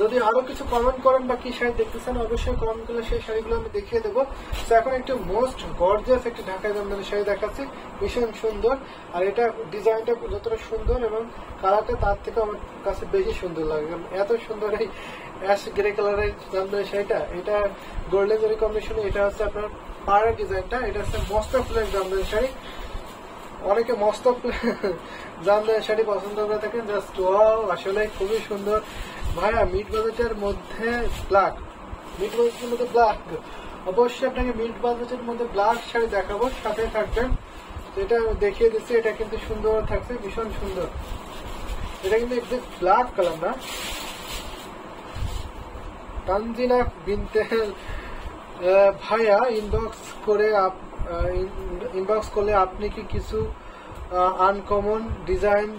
যদি আরো কিছু কমেন্ট করেন বা কি শাড়ি দেখতেছেন অবশ্যই কমেন্ট করলে সেই শাড়িগুলো আমি দেখিয়ে দেবো। তো এখন একটু মোস্ট গর্জিয়াস একটি ঢাকাই জামদানি শাড়ি দেখাচ্ছি, ভীষণ সুন্দর। আর এটা ডিজাইনটা যতটা সুন্দর এবং কালারটা তার থেকে আমার কাছে বেশি সুন্দর লাগে, কারণ এত সুন্দর এই অ্যাশ গ্রে কালারের জামদানি শাড়িটা। এটা গোল্ডেন জরি কম্বিনেশনে, এটা হচ্ছে আপনার পাড়ের ডিজাইনটা, এটা হচ্ছে মস্ত ফুলের জামদানি শাড়ি। অনেকে মস্ত জামদানি শাড়ি পছন্দ করে থাকেন, জাস্ট ওয়াও, আসলে খুবই সুন্দর। ভাইয়া মিড বাজেটের মধ্যে ব্ল্যাক, মিড বাজেটের মধ্যে ব্ল্যাক, অবশ্যই আপনাকে মিড বাজেটের মধ্যে ব্ল্যাক শাড়ি দেখাবো, সাথে থাকবেন। এটা দেখিয়ে দিচ্ছি, এটা কিন্তু সুন্দর থাকছে, ভীষণ সুন্দর। এটা কিন্তু একদম ব্ল্যাক কালার না। তানজিনা বিনতে ভাইয়া ইনবক্স করলে আপনি কি কিছু আনকমন ডিজাইন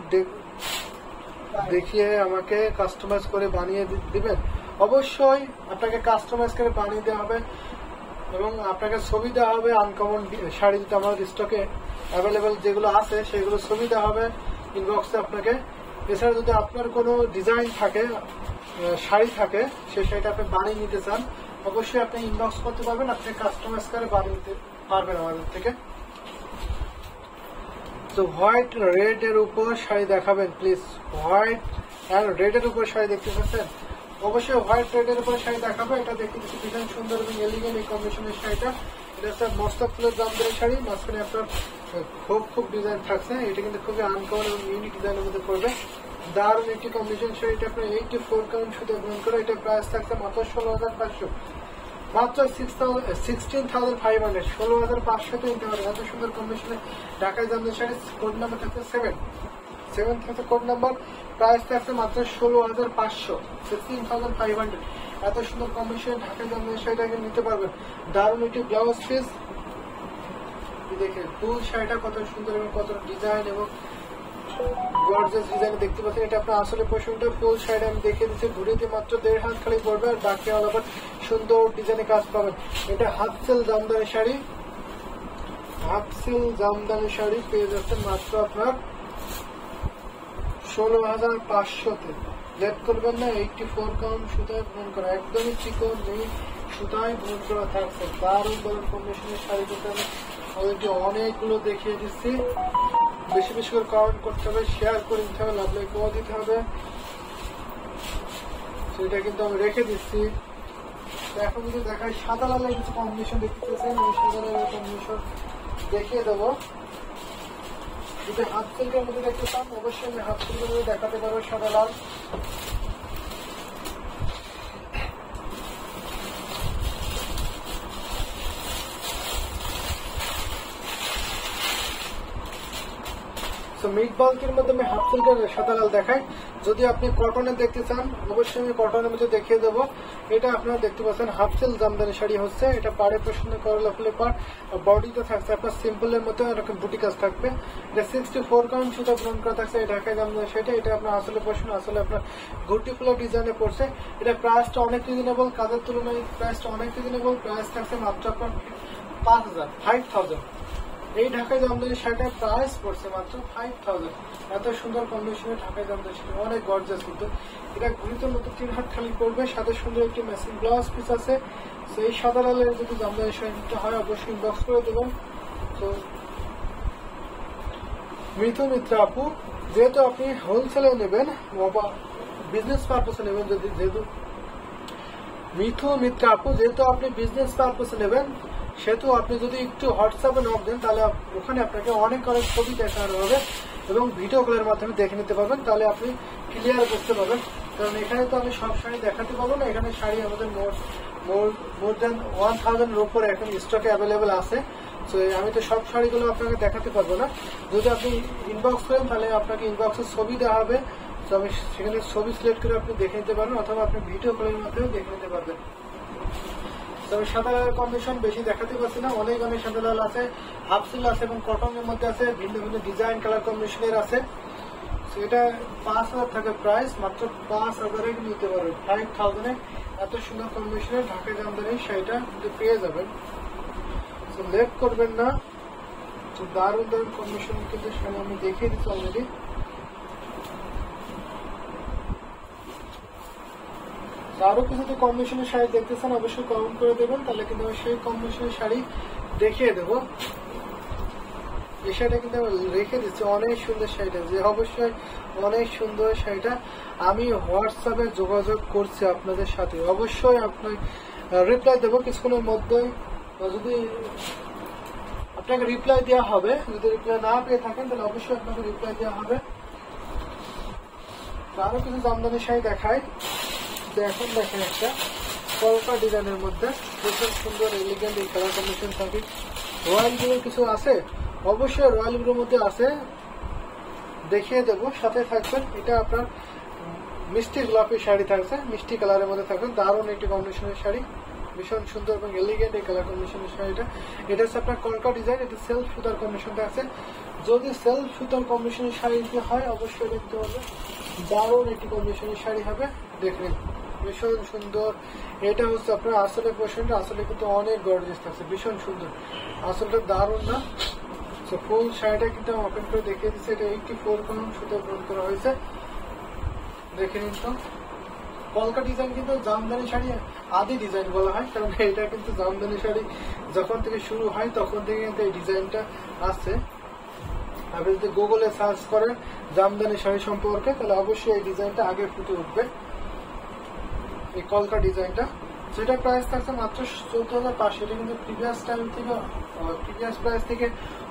দেখিয়ে আমাকে কাস্টমাইজ করে বানিয়ে দিবেন? অবশ্যই আপনাকে কাস্টমাইজ করে বানিয়ে দেওয়া হবে এবং আপনাকে ছবি দেওয়া হবে। আনকমন শাড়ি যদি আমার স্টকে অ্যাভেলেবেল যেগুলো আছে সেগুলো ছবি দেওয়া হবে ইনবক্সে আপনাকে। এছাড়া যদি আপনার কোনো ডিজাইন থাকে, শাড়ি থাকে, সেই শাড়িটা আপনি বানিয়ে নিতে চান, অবশ্যই আপনি ইনবক্স করতে পারবেন, আপনি কাস্টমাইজ করে বানিয়ে নিতে পারবেন আমাদের থেকে। তো হোয়াইট রেড এর উপর শাড়ি দেখাবেন প্লিজ। হোয়াইট আর রেড এর উপর শাড়ি দেখতে পাচ্ছেন? অবশ্যই হোয়াইট রেড এর উপর শাড়ি দেখাবো। এটা দেখতে ভীষণ সুন্দর এবং এলিগেন্ট এই কম্বিনেশনের শাড়িটা। এটা হচ্ছে মস্ত ফুলের জামদানি শাড়ি, মাঝখানে আপনার খুব ডিজাইন থাকছে। এটা কিন্তু খুবই আনকমন এবং ইউনিক ডিজাইনের মধ্যে পড়বে। দারুণ একটি কম্বিনেশন শাড়িটা আপনার 84 কাউন্ট সুতো গ্রহণ করে। এটা প্রাইস থাকছে মাত্র 16,500, মাত্র 16,500, 16,500 নিতে পারবেন। এত সুন্দর কম্বিনেশনে ঢাকাই জামদানি শাড়ি। কোড নাম্বার থাকছে 7 থাকছে কোড নাম্বার। প্রাইস থাকছে মাত্র 16,500, 16,500। এত সুন্দর কম্বিনেশনে ঢাকাই জামদানি শাড়িটাকে নিতে পারবেন। দারুণ একটি ব্লাউজ পিস, দেখেন ফুল শাড়িটা কত সুন্দর এবং কত ডিজাইন এবং গর্জিয়াস ডিজাইন দেখতে পাচ্ছেন। এটা আপনার আসলে পোর্শনটা ফুল শাড়ি আমি দেখিয়ে দিচ্ছি। ঘুরিতে মাত্র 1.5 হাত খালি পড়বে, আর বাকি অল ওভার সুন্দর ডিজাইনে কাজ পাবেন। এটা হাফ সেল জামদানি শাড়ি, হাফ সেল জামদানি শাড়ি পেয়ে যাচ্ছেন মাত্র আপনার 16,500-তে। লেট করবেন না, 84 কাউন্ট সুতায় বুন করা, একদমই চিকন নেই, সুতায় বুন করা থাকছে। দারুণ দারুণ কম্বিনেশনের শাড়ি কিন্তু আমি অলরেডি অনেকগুলো দেখিয়ে দিচ্ছি। বেশি বেশি করে কমেন্ট করতে হবে, শেয়ার করে দিতে হবে, লাভ লাইক দিতে হবে, সেটা কিন্তু আমি রেখে দিচ্ছি। এখন যদি দেখায় সাদা লালের কিছু কম্বিনেশন দেখতে পাচ্ছেন, এই সাদা লালের কম্বিনেশন দেখিয়ে দেবো। যদি হাফ সিল্কের মধ্যে দেখতে চান অবশ্যই আমি হাফ সিল্কের মধ্যে দেখাতে পারবো সাদা লাল। মিড বাল্কের মধ্যে আমি হাফ সিল্কের সাদা লাল দেখাই। যদি আপনি কটনের দেখতে চান অবশ্যই আমি কটনের মধ্যে দেখিয়ে দেবো। এটা আপনারা দেখতে পাচ্ছেন হাফ সিল্ক জামদানি শাড়ি হচ্ছে। এটা পাড়ে পছন্দ করলা ফুলের পাড়, বডিতে থাকছে আপনার সিম্পলের মধ্যে এরকম বুটি কাজ থাকবে। এটা 64 কাউন্ট সুতা গ্রহণ করা থাকছে। এই ঢাকায় জামদানি শাড়িটা, এটা আপনার আসলে পছন্দ, আসলে আপনার ঘুটি ফুলের ডিজাইনে পড়ছে। এটা প্রাইসটা অনেক রিজনেবল, কাজের তুলনায় প্রাইসটা অনেক রিজনেবল। প্রাইস থাকছে মাত্র আপনার 5,000। এই ঢাকায় জামদানি শাড়িটার প্রাইস পড়ছে মাত্র 5,000। এত সুন্দর কম্বিনেশনের ঢাকায় জামদানি শাড়ি, অনেক গর্জাস কিন্তু। এটা ঘুরিতে মতো 3 হাত খালি পড়বে, সাথে সুন্দর একটি ম্যাচিং ব্লাউজ পিস আছে। তো এই সাদা লালের যদি জামদানি শাড়িটা হয় অবশ্যই ইনবক্স করে দেবেন। তো মিত্রা আপু, যেহেতু আপনি হোলসেলে নেবেন বা বিজনেস পারপাসে নেবেন, যেহেতু মিত্রা আপু যেহেতু আপনি বিজনেস পারপাসে নেবেন, সেহেতু আপনি যদি একটু হোয়াটসঅ্যাপে নক দেন তাহলে ওখানে আপনাকে অনেক ছবি দেখানো হবে এবং ভিডিও কলের মাধ্যমে দেখে নিতে পারবেন। তাহলে আপনি ক্লিয়ার বুঝতে পারবেন, কারণ এখানে তো আমি সব শাড়ি দেখাতে পারবো না। এখানে শাড়ি আমাদের মোর দেন 1,000-এর উপরে এখন স্টকে অ্যাভেলেবেল আছে। তো আমি তো সব শাড়িগুলো আপনাকে দেখাতে পারবো না। যদি আপনি ইনবক্স করেন তাহলে আপনাকে ইনবক্সের ছবি দেওয়া হবে। তো আমি সেখানে ছবি সিলেক্ট করে আপনি দেখে নিতে পারবেন, অথবা আপনি ভিডিও কলের মাধ্যমে দেখে নিতে পারবেন। তবে সাদা লালের কম্বিনেশন বেশি দেখাতে পারছি না, অনেক সাদা লাল আছে, হাফ সিল্ক আছে এবং কটনের মধ্যে আছে, ভিন্ন ভিন্ন ডিজাইন কালার কম্বিনেশনের আছে। এটা 5,000 থাকে প্রাইস, মাত্র 5,000-এ নিতে পারবেন, 5,000-এ এত সুন্দর কম্বিনেশনের ঢাকাই জামদানি শাড়িটা কিন্তু পেয়ে যাবেন। লেট করবেন না, দারুণ দারুণ কম্বিনেশন কিন্তু শাড়ি আমি দেখিয়ে দিচ্ছি অলরেডি। আরো কিছু যদি কম্বিনেশনের শাড়ি দেখতে চান অবশ্যই কমেন্ট করে দেবেন, তাহলে কিন্তু আমি সেই কম্বিনেশনের শাড়ি দেখিয়ে দেবো। এই শাড়িটা কিন্তু আমি রেখে দিচ্ছি, অনেক সুন্দর শাড়িটা, যে অবশ্যই অনেক সুন্দর শাড়িটা। আমি হোয়াটসঅ্যাপে যোগাযোগ করছি আপনাদের সাথে, অবশ্যই আপনার রিপ্লাই দেবো কিছুক্ষণের মধ্যেই। যদি আপনাকে রিপ্লাই দেওয়া হবে, যদি রিপ্লাই না পেয়ে থাকেন তাহলে অবশ্যই আপনাকে রিপ্লাই দেওয়া হবে। আরো কিছু জামদানি শাড়ি দেখায়, এখন দেখেন একটা কলকা ডিজাইনের মধ্যে ভীষণ সুন্দর এলিগেন্ট এই কালার কম্বিনেশন থাকবে। রয়্যাল ব্লুর কিছু আছে, অবশ্যই রয়্যাল ব্লুর মধ্যে আছে, দেখিয়ে দেবো, সাথে থাকবেন। এটা আপনার মিষ্টি গোলাপি শাড়ি থাকছে, মিষ্টি কালারের মধ্যে থাকবে, দারুণ একটি কম্বিনেশনের শাড়ি, ভীষণ সুন্দর এবং এলিগেন্ট এই কালার কম্বিনেশনের শাড়িটা। এটা হচ্ছে আপনার কলকা ডিজাইন, এটা সেলফ সুতার কম্বিনেশনটা আছে। যদি সেলফ সুতার কম্বিনেশনের শাড়ি হয় অবশ্যই দেখতে হবে, দারুণ একটি কম্বিনেশনের শাড়ি হবে, দেখেন ভীষণ সুন্দর। এটা হচ্ছে আপনার আসলের পোর্শনটা, আসলে কিন্তু অনেক গর্জিয়াস থাকছে, ভীষণ সুন্দর, আসলটা দারুণ না। ফুল শাড়িটা কিন্তু আমি ওপেন করে দেখিয়ে দিচ্ছি, এটা 84 গ্রাম সুতো গ্রহণ করা হয়েছে, দেখে নিন। তো কলকা ডিজাইন কিন্তু জামদানি শাড়ি আদি ডিজাইন বলা হয়, কারণ এটা কিন্তু জামদানি শাড়ি যখন থেকে শুরু হয় তখন থেকে কিন্তু এই ডিজাইনটা আছে। আপনি যদি গুগলে সার্চ করেন জামদানি শাড়ি সম্পর্কে তাহলে অবশ্যই এই ডিজাইনটা আগে ফুটে উঠবে, এই কলকা ডিজাইনটা। সেটা প্রাইস থাকছে মাত্র 14,500। এটা কিন্তু প্রিভিয়াস প্রাইস থেকে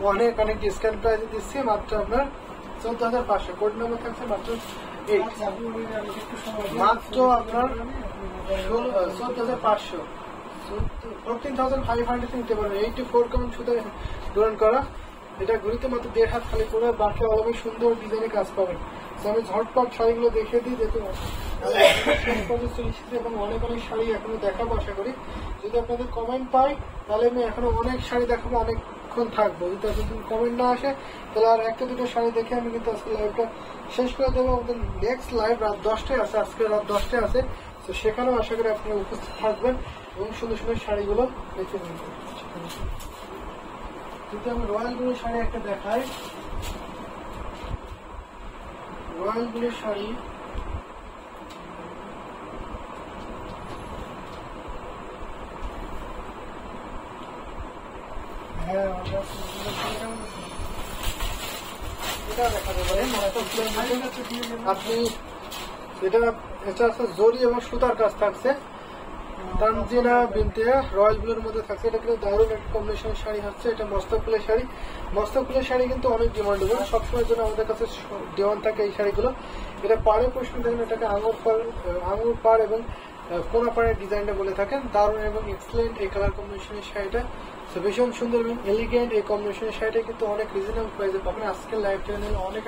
অনেক ডিসকাউন্ট প্রাইসে দিচ্ছি, মাত্র আপনার 14,500। কোড নাম্বার থাকছে মাত্র 8, মাত্র আপনার 14,500, 14,500 নিতে পারবেন। 84 গ্রাম সুতো গ্রহণ করা, এটা ঘুরিতে মাত্র 1.5 হাত খালি করে, বাকি অলরেডি সুন্দর ডিজাইনে কাজ পাবেন। আমি ঝটপট শাড়িগুলো দেখিয়ে দিই, দেখুন এবং অনেক শাড়ি এখনো দেখাবো আশা করি। যদি আপনাদের কমেন্ট পাই তাহলে আমি এখনো অনেক শাড়ি দেখাবো, অনেকক্ষণ থাকবো। যদি আপনাদের কমেন্ট না আসে তাহলে আর একটা দুটো শাড়ি দেখে আমি কিন্তু আজকে লাইভটা শেষ করে দেবো। আমাদের নেক্সট লাইভ রাত 10টায় আছে, আজকে রাত 10টায় আছে, তো সেখানেও আশা করি আপনারা উপস্থিত থাকবেন এবং সুন্দর সুন্দর শাড়িগুলো দেখে নেবেন। যদি আমি রয়্যাল ব্লুর শাড়ি একটা দেখাই, রয়্যাল ব্লুর শাড়ি আপনি এটা আছে জরি এবং সুতার কাজ থাকছে, তানজিনা বিনতে রয়্যাল ব্লুর মধ্যে থাকছে। এটা কিন্তু দারুণ একটা কম্বিনেশন শাড়ি হচ্ছে, এটা মস্তকুলের শাড়ি। মস্তকুলের শাড়ি কিন্তু অনেক ডিমান্ডেবল, সবসময়ের জন্য আমাদের কাছে ডিমান্ড থাকে এই শাড়িগুলো। এটা পাড়ে প্রশ্ন দেখেন, এটাকে আঙুর পাড় এবং কোনা পাড়ের ডিজাইনটা বলে থাকেন, দারুণ এবং এক্সেলেন্ট এই কালার কম্বিনেশনের শাড়িটা, ভীষণ সুন্দর এবং এলিগেন্ট এই কম্বিনেশনের শাড়িটা কিন্তু অনেক রিজনেবল প্রাইসে পাবেন। আজকের লাইভ চ্যানেলে অনেক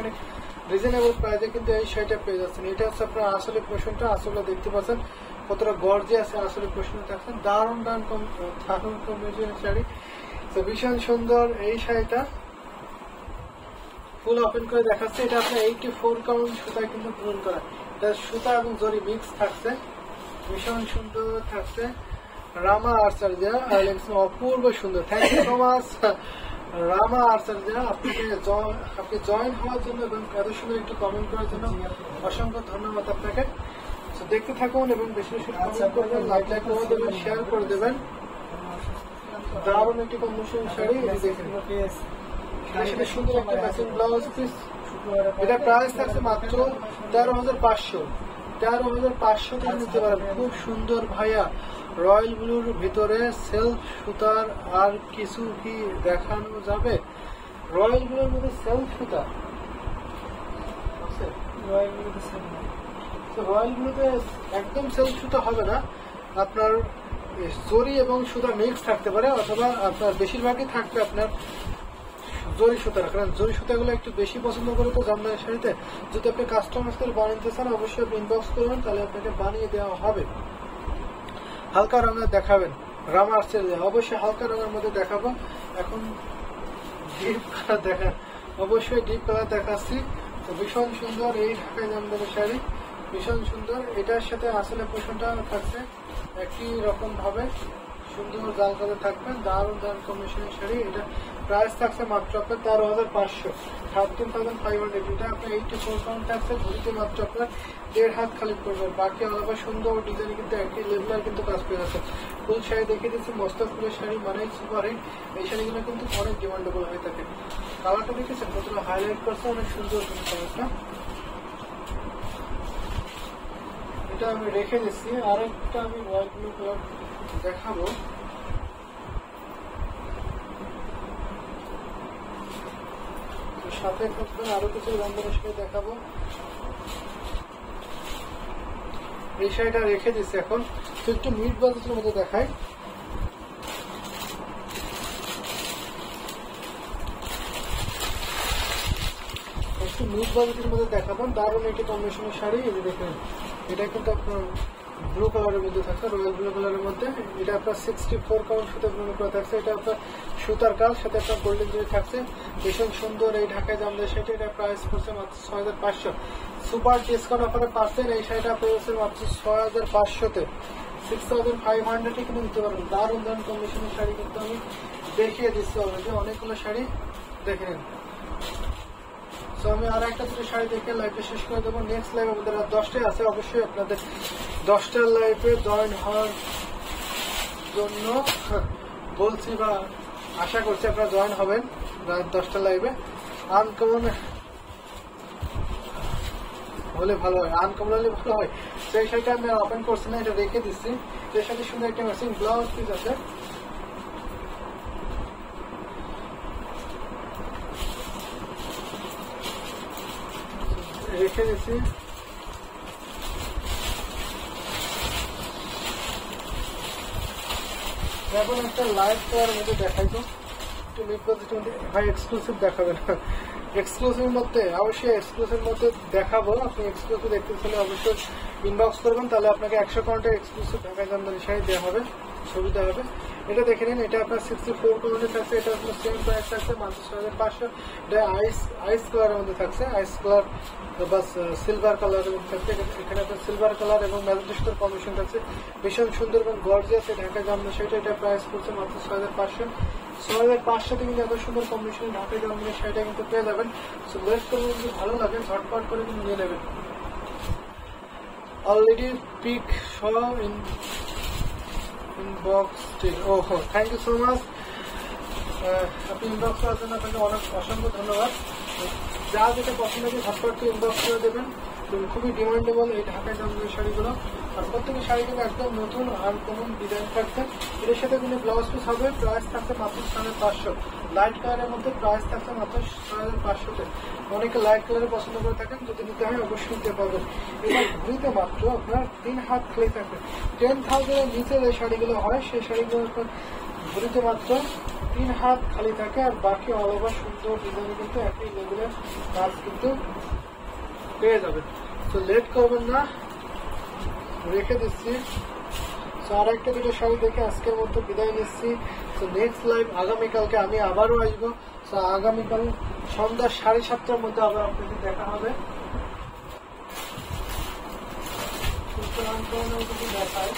রিজনেবল প্রাইসে কিন্তু এই শাড়িটা পেয়ে যাচ্ছেন। এটা হচ্ছে আপনার আসলে পোর্শনটা, আসলে দেখতে পাচ্ছেন কতটা গর্জে আছে, আসলে পোর্শনে থাকছেন, দারুণ কম্বিনেশনের শাড়ি, ভীষণ সুন্দর এই শাড়িটা। ফুল ওপেন করে দেখাচ্ছে, এটা আপনার 84 কাউন্ট সুতায় কিন্তু পূরণ করা, এটা সুতা এবং জরি মিক্স থাকছে, ভীষণ সুন্দর থাকছে। রামা আচার্যা অপূর্ব সুন্দর, থ্যাংক ইউ সো মাচ রামা আচার্যা, আপনি জয়েন হওয়ার জন্য এবং এত সুন্দর একটু কমেন্ট করার জন্য অসংখ্য ধন্যবাদ আপনাকে। দেখতে থাকুন এবং বেশি বেশি কমেন্ট করবেন, লাইক করে দেবেন, শেয়ার করে দেবেন। দারুণ একটি কম্বিনেশন শাড়ি, দেখেন সেটা সুন্দর একটা ম্যাচিং ব্লাউজ পিস। এটা প্রাইস থাকছে মাত্র 13,500, 13,500 টাকা নিতে পারেন। খুব সুন্দর ভাইয়া, রয়্যাল ব্লুর ভিতরে সেলফ সুতার আর কিছু কি দেখানো যাবে? রয়্যাল ব্লুর মধ্যে সেলফ সুতা, রয়্যাল ব্লুতে একদম সেলফ সুতা হবে না, আপনার জরি এবং সুতা মিক্স থাকতে পারে, অথবা আপনার বেশিরভাগই থাকবে আপনার জরি সুতার, কারণ জরি সুতাগুলো একটু বেশি পছন্দ করে তো জামদানি শাড়িতে। যদি আপনি কাস্টমাইজ করে বানাতে চান অবশ্যই ইনবক্স করবেন, তাহলে আপনাকে বানিয়ে দেওয়া হবে। হালকা রঙের দেখাবেন, রামা আসছে অবশ্যই হালকা রঙের মধ্যে দেখাবো। এখন ডিপ কালার দেখান, অবশ্যই ডিপ কালার দেখাচ্ছি। তো ভীষণ সুন্দর এই ঢাকাই জামদানি শাড়ি, ভীষণ সুন্দর। এটার সাথে আসলে পোষণটা থাকছে একই রকম ভাবে, সুন্দর জাল কালার থাকবে, দারুণ কম্বিনেশনের শাড়ি। এটা প্রাইস থাকছে মাত্র আপনার 13,500, 13,500। এটা আপনার 84 কাউন্ট থাকছে, ঘুরিতে মাত্র আপনার 1.5 হাত খালি পড়বে। বাকি আলাদা সুন্দর ডিজাইন কিন্তু একই লেভেলের কিন্তু কাজ পেয়ে যাচ্ছে। ফুল শাড়ি দেখিয়ে দিচ্ছি, মস্তক ফুলের শাড়ি মানে সুপার হিট। এই শাড়িগুলো কিন্তু অনেক ডিমান্ডেবল হয়ে থাকে। কালারটা দেখেছেন কতটা হাইলাইট করছে, অনেক সুন্দর কিন্তু কালারটা। এটা আমি রেখে দিচ্ছি। আরেকটা আমি হোয়াইট ব্লু কালার দেখাবো। সাথে আরো কিছু রঙের সাথে দেখাবো। এই শাড়িটা রেখে দিচ্ছি এখন। তো একটু মিড বাজেটের মধ্যে দেখাই। একটু মিড বাজেটের মধ্যে দেখাবো। দারুণ একটি কম্বিনেশনের শাড়ি। এই যে দেখেন, এটা কিন্তু আপনার ব্লু কালারের মধ্যে থাকছে, রয়্যাল ব্লু কালারের মধ্যে। এটা আপনার 64 কাউন্ট সুতো বুনন করা থাকছে। এটা আপনার সুতার কাজ, সাথে আপনার গোল্ডেন জরি থাকছে। ভীষণ সুন্দর এই ঢাকায় জামদানি শাড়িটা। এটা প্রাইস পড়ছে মাত্র 6500। সুপার ডিসকাউন্ট অফারে পাচ্ছেন এই শাড়িটা পেয়েছে মাত্র 6500-তে। 6500 কিন্তু নিতে পারবেন। দারুণ দারুণ কম্বিনেশনের শাড়ি কিন্তু আমি দেখিয়ে দিচ্ছি অলরেডি, অনেকগুলো শাড়ি দেখে নিন। তো আমি আর একটা দুটো শাড়ি দেখে লাইভটা শেষ করে দেবো। নেক্সট লাইভ আমাদের রাত 10টায় আছে। অবশ্যই আপনাদের 10টার লাইভে জয়েন হওয়ার জন্য বলছি বা আশা করছি আপনারা জয়েন হবেন রাত 10টার লাইভে। আনকমন হলে ভালো হয়, আনকমন হলে ভালো হয়। সেই শাড়িটা আমি ওপেন করছি না, এটা রেখে দিচ্ছি। এর সাথে সুন্দর একটা ম্যাচিং ব্লাউজ পিস আছে, রেখে দিচ্ছি। এখন একটা লাইভ করার মধ্যে দেখাই তো, একটু মিড বাজেটের মধ্যে। ভাই এক্সক্লুসিভ দেখাবেন? এক্সক্লুসিভ মধ্যে অবশ্যই এক্সক্লুসিভ মধ্যে দেখাবো। আপনি এক্সক্লুসিভ দেখতে চাইলে অবশ্যই ইনবক্স করবেন, তাহলে আপনাকে 100 কাউন্টের এক্সক্লুসিভ ঢাকায় জামদানি শাড়ি দেওয়া হবে, ছবি দেওয়া হবে। এটা দেখে নিন, এটা আপনার 64 কাউন্টে থাকছে। এটা আপনার সেম প্রাইস থাকছে মাত্র 6500। এটা আইস কালারের মধ্যে থাকছে, আইস কালার বাস সিলভার কালারের মধ্যে থাকছে। এখানে আপনার সিলভার কালার এবং ম্যাজেন্টা কম্বিনেশন থাকছে। ভীষণ সুন্দর এবং গর্জিয়াস এই ঢাকায় জামদানি শাড়িটা। এটা প্রাইস পড়ছে মাত্র 6500। 6500 কিন্তু এত সুন্দর কম্বিনেশন ঢাকায় জামদানি শাড়িটা কিন্তু পেয়ে যাবেন। সো ওয়েস্ট করে যদি ভালো লাগে ঝটপট করে কিন্তু নিয়ে নেবেন। Already pic show inbox. ওহো, থ্যাংক ইউ সো মাচ। আপনি ইনবক্স করার জন্য আপনাকে অনেক অসংখ্য ধন্যবাদ। যা যেটা পছন্দ হবে ঝটপট ইনবক্স করে দেবেন। খুবই ডিমান্ডেবল এই ঢাকায় জামদানি শাড়িগুলো। আর প্রত্যেকটি শাড়ি কিন্তু একদম নতুন আনকমন ডিজাইন থাকছে। এর সাথে কিন্তু ব্লাউজ পিস হবে। প্রাইস থাকছে মাত্র 550। লাইট কালারের মধ্যে প্রাইস থাকছে মাত্র 6500-তে। অনেকে লাইট কালারে পছন্দ করে থাকেন, যদি নিতে হয় অবশ্যই নিতে পারবেন। এটা ঘুরিতে মাত্র আপনার 3 হাত খালি থাকবে। 10,000 এর নিচে যে শাড়িগুলো হয় সেই শাড়িগুলো আপনার ঘুরিতে মাত্র 3 হাত খালি থাকে। আর বাকি অল ওভার সুন্দর ডিজাইন কিন্তু একই লেভেলের কাজ কিন্তু পেয়ে যাবেন। তো লেট করবেন না, রেখে দিচ্ছি। আর একটা দুটো শাড়ি দেখে আজকের মতো বিদায় নিচ্ছি। তো নেক্সট লাইভ আগামীকালকে আমি আবারও আসবো। তো আগামীকাল সন্ধ্যা 7:30টার মধ্যে আবার আপনাদের দেখা হবে। দেখায়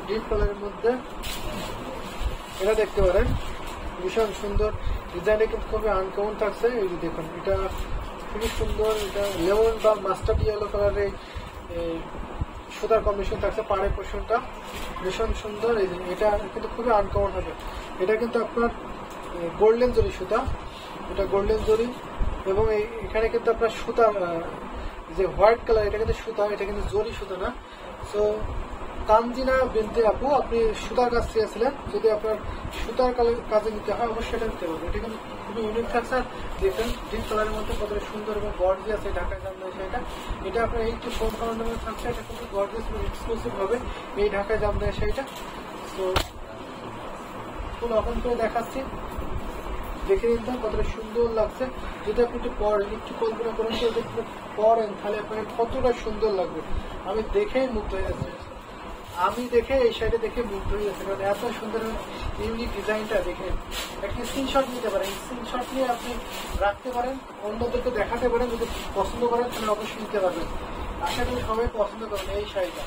ডিপ কালারের মধ্যে এটা দেখতে পারেন, ভীষণ সুন্দর ডিজাইনটা কিন্তু খুবই আনকমন থাকছে। এই যে দেখুন, এটা খুবই সুন্দর। এটা লেমন বা মাস্টার্ড ইয়েলো কালারের সুতার কম্বিনেশন থাকছে। পাড়ের পোর্শনটা ভীষণ সুন্দর। এই যে এটা কিন্তু খুবই আনকমন হবে। এটা কিন্তু আপনার গোল্ডেন জরি সুতা, এটা গোল্ডেন জরি। এবং এখানে কিন্তু আপনার সুতা যে হোয়াইট কালার, এটা কিন্তু সুতা, এটা কিন্তু জরি সুতা না। সো তানজিনা বিনতে আপু, আপনি সুতার কাজ চেয়েছিলেন, যদি আপনার সুতার কাজে নিতে হয় অবশ্যই এটা নিতে পারবেন। এটা কিন্তু খুবই ইউনিক থাকছে। দেখেন ডিপ কালারের মধ্যে কতটা সুন্দর এবং গর্জিয়াস এই ঢাকায় জামদানি শাড়িটা। এটা আপনার 84 কাউন্টের মধ্যে থাকছে। এটা কিন্তু গর্জিয়াস এবং এক্সক্লুসিভ হবে এই ঢাকায় জামদানি শাড়িটা। তো ফুল ওপেন করে দেখাচ্ছি, দেখে নিতে কতটা সুন্দর লাগছে। যদি আপনি একটু পরেন, একটু কল্পনা করেন তো একটু পরেন, তাহলে আপনাকে কতটা সুন্দর লাগবে। আমি দেখেই মুগ্ধ হয়ে যাচ্ছি। আমি দেখে এই শাড়িটা দেখে মুগ্ধ হয়ে যাচ্ছে, কারণ এত সুন্দর ইউনিক ডিজাইনটা দেখে একটা স্ক্রিনশট নিতে পারেন। স্ক্রিনশট নিয়ে আপনি রাখতে পারেন, অন্যদেরকে দেখাতে পারেন। যদি পছন্দ করেন তাহলে অবশ্যই নিতে পারবেন। আশা করি সবাই পছন্দ করবেন এই শাড়িটা।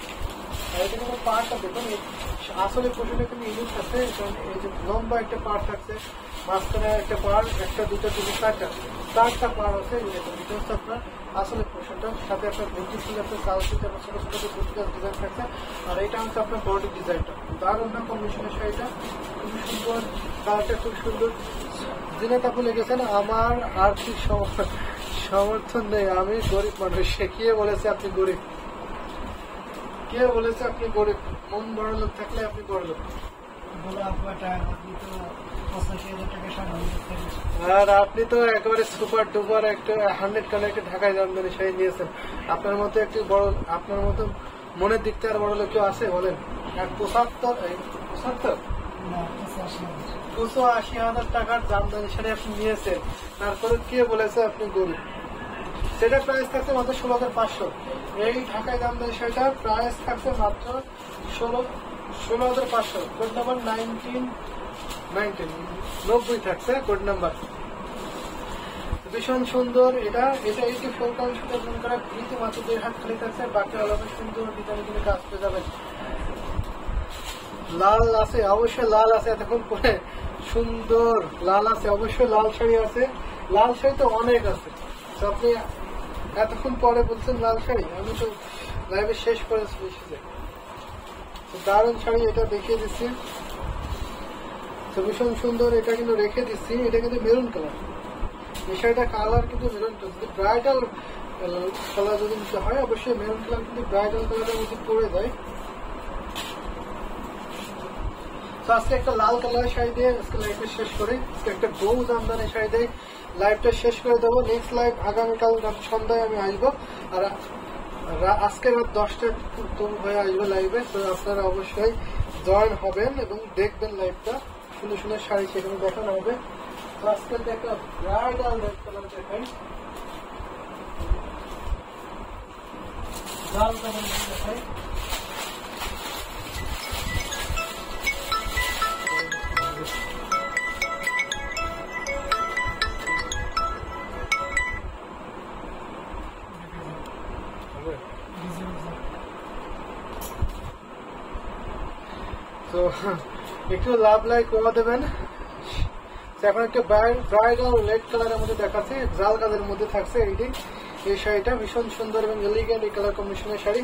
আর এটা কিন্তু পার্টটা দেখুন, আসলে পোশাকটা কিন্তু ইউনিক আছে। কারণ এই যে লম্বা একটা পার্ট থাকছে, মাঝখানে একটা পার, একটা দুটা তিনটে চারটা পার আছে। এটা হচ্ছে আপনার আসলে পোর্শনটা, সাথে আপনার বুদ্ধি ছিল, আপনার কাজ ছিল, ছোট ছোট বুদ্ধি ডিজাইন থাকছে। আর এটা হচ্ছে আপনার বডি ডিজাইনটা, দারুণ না কম্বিনেশনের শাড়িটা, খুবই সুন্দর, কালারটা খুব সুন্দর। যিনি আপনি লিখেছেন আমার আর্থিক সমর্থন নেই, আমি গরিব মানুষ। সে কে বলেছে আপনি গরিব? কে বলেছে আপনি গরিব? মন বড় লোক থাকলে আপনি বড় লোক। আর আপনি তো একেবারে সুপার ডুপার একটা 100 কালার ঢাকায় জামদানি শাড়ি নিয়েছেন। আপনার মতো একটি বড়, আপনার মতো মনের দিক থেকে আর বড় লোক কেউ আছে বলেন? 85,000 টাকার জামদানি শাড়ি আপনি নিয়েছেন, তারপরে কে বলেছে আপনি গরিব? সেটা প্রাইস থাকছে মাত্র 16,500। এই ঢাকায় জামদানি শাড়িটার প্রাইস থাকছে মাত্র 16,500। কোড নাম্বার 90 থাকছে কোড নাম্বার। ভীষণ সুন্দর এটা। 84 কাউন্ট সুতো গুণ করা ফ্রিতে মাত্র 2 হাত খালি থাকছে। বাকি আলাদা সুন্দর ডিজাইন কিনে কাজ পেয়ে যাবেন। লাল আছে, অবশ্যই লাল আছে, এতক্ষণ পরে সুন্দর লাল আছে, অবশ্যই লাল শাড়ি আছে। লাল শাড়ি তো অনেক আছে, তো আপনি এতক্ষণ পরে বলছেন লাল শাড়ি, আমি তো লাইভে শেষ করে এসেছি। দারুণ শাড়ি, এটা দেখিয়ে দিচ্ছি, ভীষণ সুন্দর। এটা কিন্তু রেখে দিচ্ছি, এটা কিন্তু মেরুন কালার। এই শাড়িটা কালার কিন্তু মেরুন কালার, যদি ব্রাইডাল কালার যদি নিতে হয় অবশ্যই মেরুন কালার কিন্তু ব্রাইডাল কালারের মধ্যে পড়ে যায়। তো আজকে একটা লাল কালারের শাড়ি দিয়ে আজকে লাইভটা শেষ করে, আজকে একটা বউ জামদানি শাড়ি দিয়ে লাইভটা শেষ করে দেবো। নেক্সট লাইভ আগামীকাল সন্ধ্যায় আমি আসবো, আর আজকে রাত 10টায় হয়ে আসবো লাইভে। তো আপনারা অবশ্যই জয়েন হবেন এবং দেখবেন লাইভটা, সুন্দর সুন্দর শাড়ি সেখানে দেখানো হবে। তো আজকে একটা ব্রাইডাল রেড কালার দেখাই, লাল কালার দেখাই। তো একটু লাভ লাইক করে দেবেন। এখন একটা ব্রাইডাল রেড কালারের মধ্যে দেখাচ্ছে, জাল কাজের মধ্যে থাকছে এই শাড়িটা। ভীষণ সুন্দর এবং এলিগেন্ট এই কালার কম্বিনেশনের শাড়ি।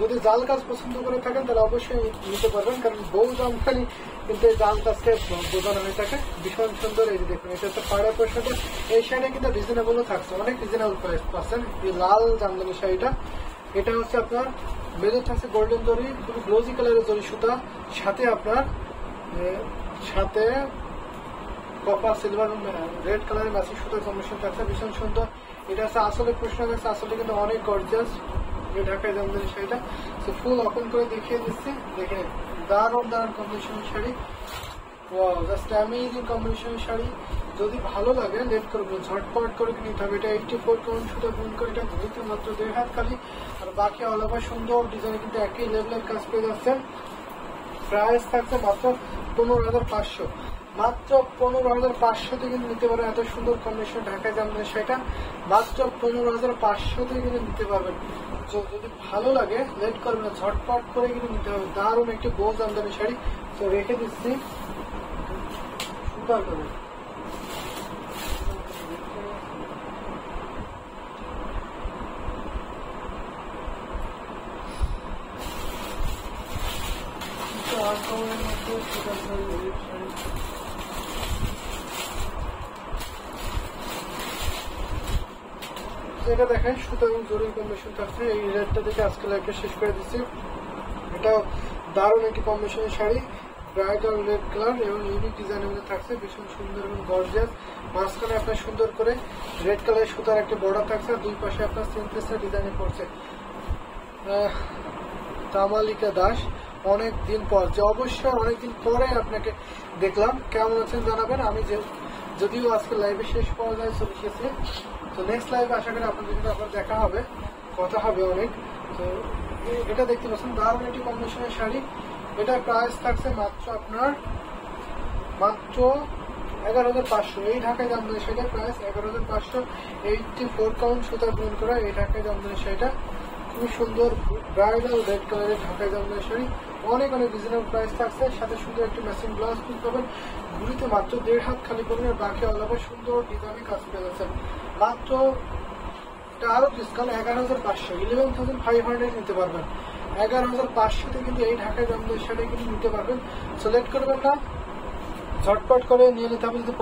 যদি জাল কাজ পছন্দ করে থাকেন তাহলে অবশ্যই নিতে পারবেন, কারণ বউ জামদানি কিন্তু এই জাল কাজকে বোঝানো হয়ে থাকে। ভীষণ সুন্দর, এই যে দেখুন এটা হচ্ছে পাড়ার পয়সাটা। এই শাড়িটা কিন্তু রিজনেবলও থাকছে, অনেক রিজনেবল প্রাইস পাচ্ছেন। এই লাল জামদানি শাড়িটা, এটা হচ্ছে আপনার মেজর থাকছে গোল্ডেন জরি, খুবই গ্লোজি কালারের জরি সুতা, সাথে আপনার সাথে কপার সিলভার রেড কালারের ম্যাচিং সুতার কম্বিনেশন থাকছে। ভীষণ সুন্দর। এটা হচ্ছে আসলে প্রশ্ন থাকছে, আসলে কিন্তু অনেক গর্জিয়াস এই ঢাকায় জামদানি শাড়িটা। তো ফুল ওপেন করে দেখিয়ে দিচ্ছি, দেখে দারুণ দারুণ কম্বিনেশনের শাড়ি। ওয়াও, জাস্ট অ্যামেজিং কম্বিনেশনের শাড়ি। যদি ভালো লাগে লেট করবো, ঝটপট করে নিতে হবে। এটা 84 কাউন্ট সুতো গুণ করে এটা ঘুরতে মাত্র 2 হাত খালি। আর বাকি অল ওভার সুন্দর ডিজাইন কিন্তু একই লেভেলের কাজ পেয়ে যাচ্ছেন। প্রাইস থাকছে মাত্র 15,500। মাত্র 15,500 কিন্তু নিতে পারবেন। এত সুন্দর কম্বিনেশন ঢাকায় জামদানি শাড়িটা মাত্র 15,500 কিন্তু নিতে পারবেন। যদি ভালো লাগে লেট করবেন, ঝটপট করে কিন্তু নিতে হবে। দারুণ একটি বউ জামদানি শাড়ি। তো রেখে দিচ্ছি, সুন্দর করে। এটা দেখেন সুতো এবং জরির কম্বিনেশন থাকছে। এই রেডটা দেখে আজকে লাইভটা শেষ করে দিচ্ছি। এটা দারুণ একটি কম্বিনেশনের শাড়ি, ব্রাইডাল রেড কালার এবং ইউনিক ডিজাইনের মধ্যে থাকছে। ভীষণ সুন্দর এবং গর্জিয়াস। মাঝখানে আপনার সুন্দর করে রেড কালারের সুতার একটা বর্ডার থাকছে, দুই পাশে আপনার সিমপ্লেসের ডিজাইনে পড়ছে। তামালিকা দাস, অনেক দিন পর, যে অবশ্যই অনেকদিন পরে আপনাকে দেখলাম। কেমন আছেন জানাবেন। আমি যদিও আজকে লাইভে শেষ পর্যায়ে চলে এসেছি, তো নেক্সট লাইভে আশা করি আপনাদের সাথে আবার দেখা হবে, কথা হবে অনেক। তো এটা দেখতে পাচ্ছেন দারুণ একটি কম্বিনেশনের শাড়ি। এটা প্রাইস থাকছে মাত্র আপনার মাত্র 11,500। এই ঢাকায় জামদানি শাড়িটার প্রাইস 11,500। 84 কাউন্ট সুতা গুণ করা এই ঢাকায় জামদানি শাড়িটা খুবই সুন্দর ব্রাইডাল রেড কালারের ঢাকাই জামদানি শাড়ি, অনেক রিজনেবল প্রাইস থাকছে, সাথে সুন্দর একটি ম্যাচিং ব্লাউজ পিস পাবেন। ঘুরিতে মাত্র 1.5 হাত খালি পাবেন, আর বাকি আলাদা সুন্দর ডিজাইনে কাজ পেয়ে যাচ্ছেন। মাত্র আরো ডিসকাউন্ট 11,500, 11,500 নিতে পারবেন। 11,500 কিন্তু এই ঢাকাই জামদানি শাড়ি কিন্তু নিতে পারবেন। সিলেক্ট করবেন না, ঝটপট করে নিয়ে নিতে হবে যদি